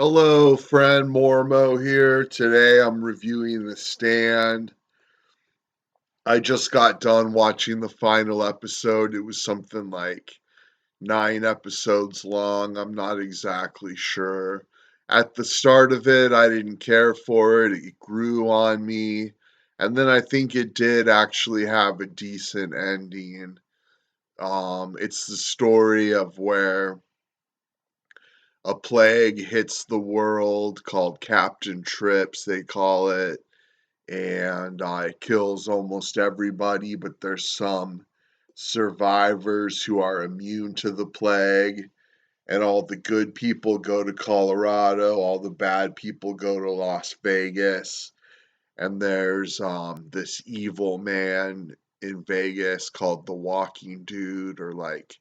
Hello, friend Mormo here. Today I'm reviewing The Stand. I just got done watching the final episode. It was something like 9 episodes long. I'm not exactly sure. At the start of it, I didn't care for it. It grew on me. And then I think it did actually have a decent ending. It's the story of where a plague hits the world called Captain Trips, they call it, and it kills almost everybody, but there's some survivors who are immune to the plague, and all the good people go to Colorado, all the bad people go to Las Vegas, and there's this evil man in Vegas called the Walking Dude, or like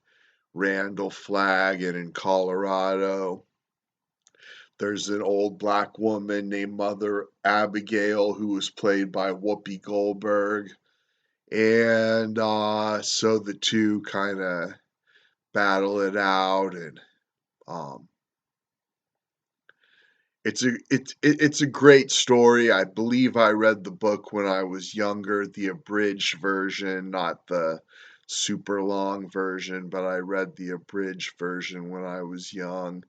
Randall Flagg, and in Colorado there's an old black woman named Mother Abigail who was played by Whoopi Goldberg. And so the two kind of battle it out, and um, it's a great story. I believe I read the book when I was younger, the abridged version, not the super long version, but I read the abridged version when I was young.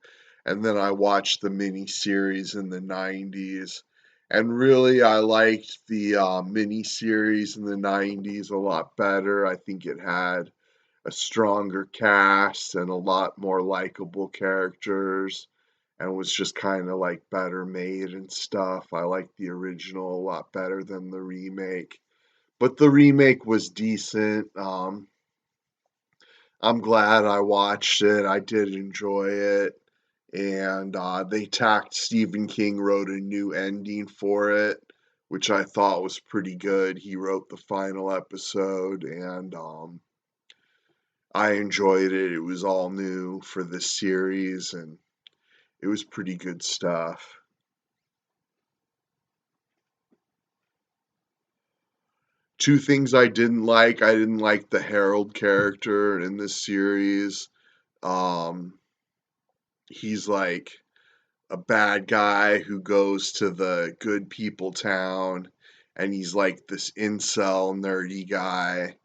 And then I watched the miniseries in the 90s. And really, I liked the miniseries in the 90s a lot better. I think it had a stronger cast and a lot more likable characters and was just kind of like better made and stuff. I like the original a lot better than the remake, but the remake was decent. I'm glad I watched it. I did enjoy it, and they tacked Stephen King wrote a new ending for it, which I thought was pretty good. He wrote the final episode, and I enjoyed it. It was all new for this series, and it was pretty good stuff. Two things I didn't like. I didn't like the Harold character in this series. Um, he's like a bad guy who goes to the good people town, and he's like this incel nerdy guy,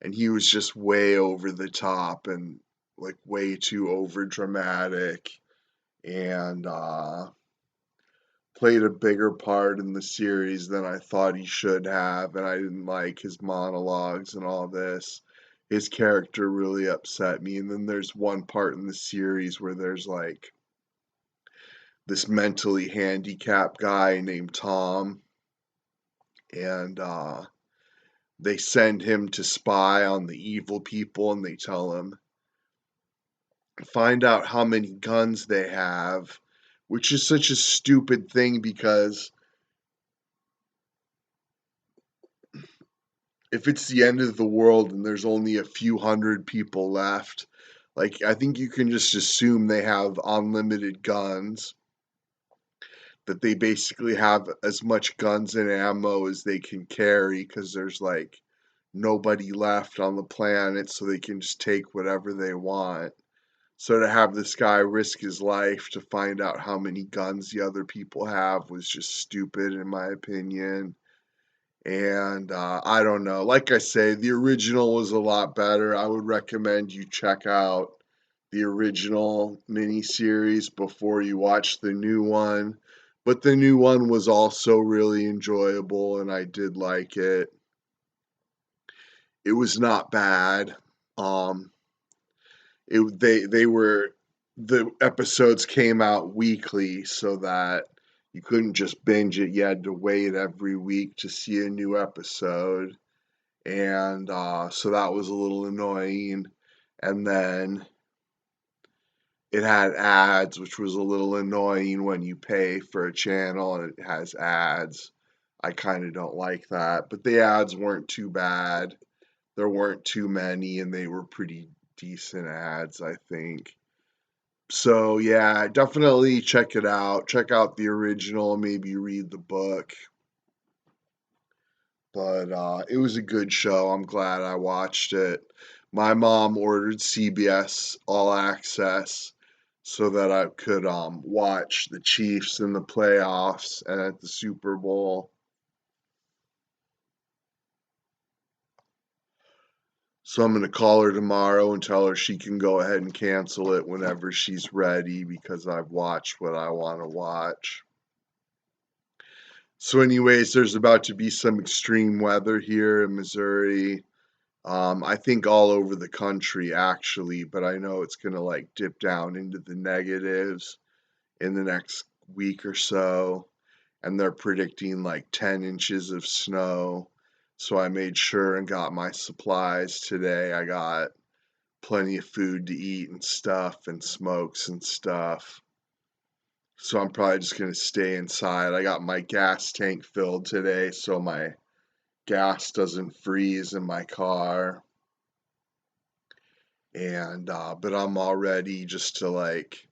and he was just way over the top and like way too over dramatic, and played a bigger part in the series than I thought he should have, and I didn't like his monologues and all this. His character really upset me. And then there's one part in the series where there's like this mentally handicapped guy named Tom, and they send him to spy on the evil people, and they tell him, find out how many guns they have, which is such a stupid thing because if it's the end of the world and there's only a few hundred people left, like I think you can just assume they have unlimited guns, that they basically have as much guns and ammo as they can carry because there's like nobody left on the planet, so they can just take whatever they want. So to have this guy risk his life to find out how many guns the other people have was just stupid in my opinion. And I don't know. Like I say, the original was a lot better. I would recommend you check out the original miniseries before you watch the new one. But the new one was also really enjoyable, and I did like it. It was not bad. Um, they were the episodes came out weekly, so that you couldn't just binge it. You had to wait every week to see a new episode, and so that was a little annoying. And then it had ads, which was a little annoying when you pay for a channel and it has ads. I kind of don't like that, but the ads weren't too bad. There weren't too many, and they were pretty decent ads, I think. So yeah, definitely check it out. Check out the original, maybe read the book. But it was a good show. I'm glad I watched it. My mom ordered CBS All Access, so that I could watch the Chiefs in the playoffs and at the Super Bowl. So I'm going to call her tomorrow and tell her she can go ahead and cancel it whenever she's ready because I've watched what I want to watch. So, anyways, there's about to be some extreme weather here in Missouri. I think all over the country actually, but I know it's going to like dip down into the negatives in the next week or so. And they're predicting like 10 inches of snow. So I made sure and got my supplies today. I got plenty of food to eat and stuff and smokes and stuff. So I'm probably just going to stay inside. I got my gas tank filled today so my gas doesn't freeze in my car. And but I'm all ready just to like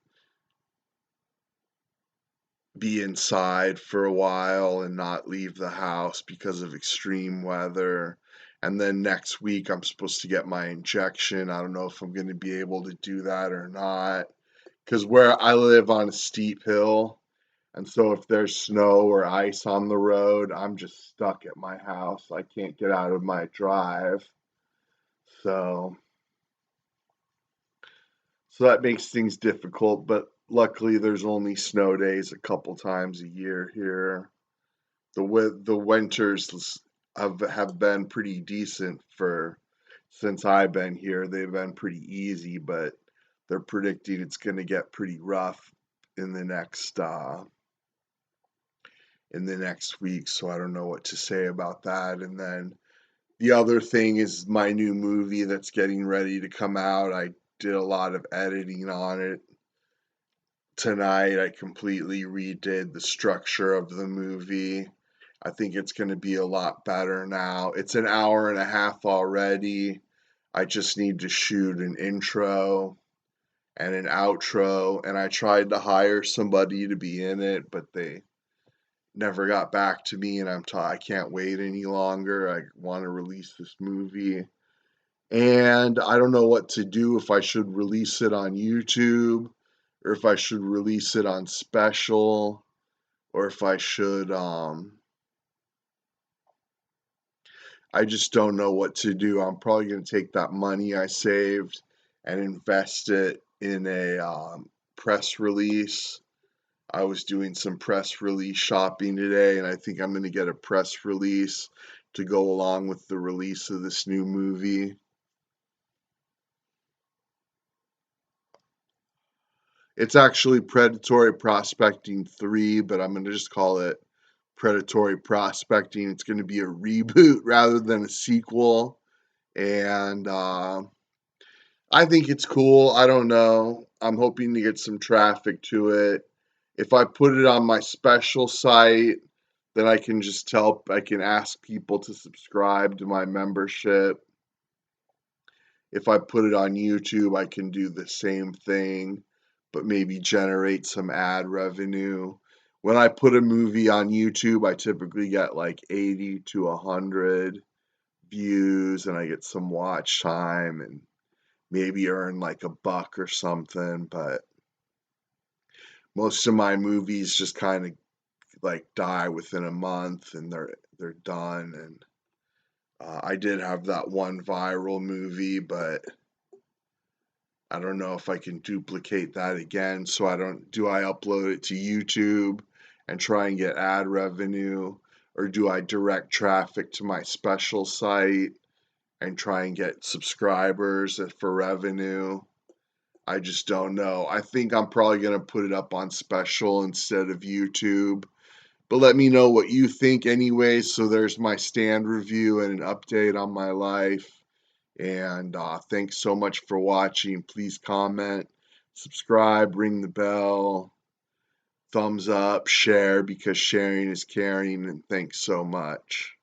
be inside for a while and not leave the house because of extreme weather. And then next week I'm supposed to get my injection. I don't know if I'm going to be able to do that or not because where I live on a steep hill, and so if there's snow or ice on the road, I'm just stuck at my house. I can't get out of my drive. So so that makes things difficult, but luckily there's only snow days a couple times a year here. The winters have been pretty decent for since I've been here. They've been pretty easy, but they're predicting it's going to get pretty rough in the next week. So I don't know what to say about that. And then the other thing is my new movie that's getting ready to come out. I did a lot of editing on it tonight. I completely redid the structure of the movie. I think it's going to be a lot better now. It's an hour and a half already. I just need to shoot an intro and an outro. And I tried to hire somebody to be in it, but they never got back to me. And I can't wait any longer. I want to release this movie. And I don't know what to do, if I should release it on YouTube or if I should release it on special or if I should I just don't know what to do. I'm probably going to take that money I saved and invest it in a press release. I was doing some press release shopping today, and I think I'm going to get a press release to go along with the release of this new movie. It's actually Predatory Prospecting 3, but I'm going to just call it Predatory Prospecting. It's going to be a reboot rather than a sequel. And I think it's cool. I don't know. I'm hoping to get some traffic to it. If I put it on my special site, then I can ask people to subscribe to my membership. If I put it on YouTube, I can do the same thing, but maybe generate some ad revenue. When I put a movie on YouTube, I typically get like 80 to 100 views and I get some watch time and maybe earn like a buck or something, but most of my movies just kind of like die within a month and they're done. And I did have that one viral movie, but I don't know if I can duplicate that again. So I upload it to YouTube and try and get ad revenue, or do I direct traffic to my special site and try and get subscribers for revenue? I just don't know. I think I'm probably going to put it up on special instead of YouTube. But let me know what you think anyway. So there's my stand review and an update on my life. And thanks so much for watching. Please comment, subscribe, ring the bell, thumbs up, share, because sharing is caring. And thanks so much.